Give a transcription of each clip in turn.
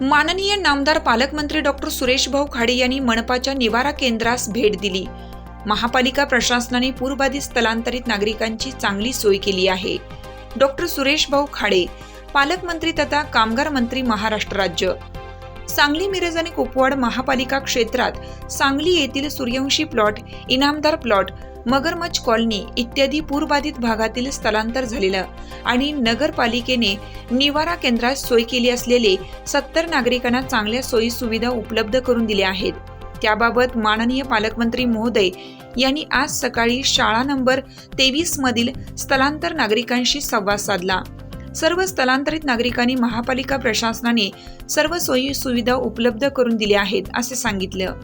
माननीय नामदार पालकमंत्री डॉक्टर सुरेश भाऊ खाडे यांनी मनपाच्या निवारा केंद्रास भेट दिली। महापालिका प्रशासनाने पूरबाधित स्थलांतरित नागरिकांची चांगली सोय केली आहे। डॉक्टर सुरेश भाऊ खाडे, पालकमंत्री तथा कामगार मंत्री, महाराष्ट्र राज्य। सांगली, मिरज आणि कुपवाड महापालिका क्षेत्रात सांगली येथील सूर्यवंशी प्लॉट, इनामदार प्लॉट, मगरमच्छ कॉलनी इत्यादी पूरबाधित भागातील स्थलांतर झालेलं आणि नगरपालिकेने निवारा केंद्रात सोय केली असलेले 70 नागरिकांना चांगल्या सोयी सुविधा उपलब्ध करून दिल्या आहेत। त्याबाबत माननीय पालकमंत्री महोदय यांनी आज सकाळी शाळा नंबर 23 मधील स्थलांतर नागरिकांशी संवाद साधला। सर्व स्थलांतरित नागरिकांनी महापालिका प्रशासनाने सर्व सोयी सुविधा उपलब्ध करून दिल्या आहेत असे सांगितलं।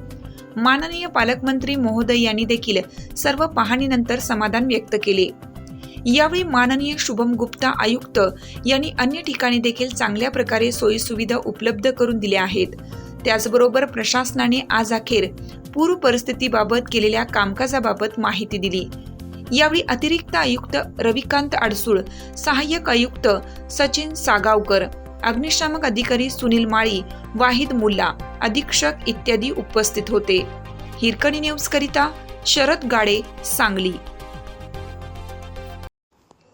माननीय पालकमंत्री महोदय यांनी देखील सर्व पाहणीनंतर समाधान व्यक्त केले। यावेळी माननीय शुभम गुप्ता आयुक्त यांनी अन्य ठिकाणी देखील चांगल्या प्रकारे सोयी सुविधा उपलब्ध करून दिल्या आहेत। त्याचबरोबर प्रशासनाने आज अखेर पूर परिस्थितीबाबत केलेल्या कामकाजाबाबत माहिती दिली। यावेळी अतिरिक्त आयुक्त रविकांत अडसूळ, सहाय्यक आयुक्त सचिन सागावकर, अग्निशामक अधिकारी सुनील माळी, वाहिद मुल्ला, अधीक्षक इत्यादी उपस्थित होते। हिरकणी न्यूज करिता शरद गाडे, सांगली।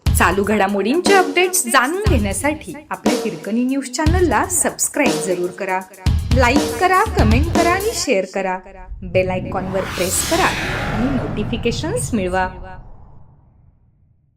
चालू घडामोडींचे अपडेट्स जाणून घेण्यासाठी आपल्या हिरकणी न्यूज चॅनलला सबस्क्राईब जरूर करा, लाईक करा, कमेंट करा आणि शेअर करा। बेल आयकॉनवर प्रेस करा आणि नोटिफिकेशन्स मिळवा।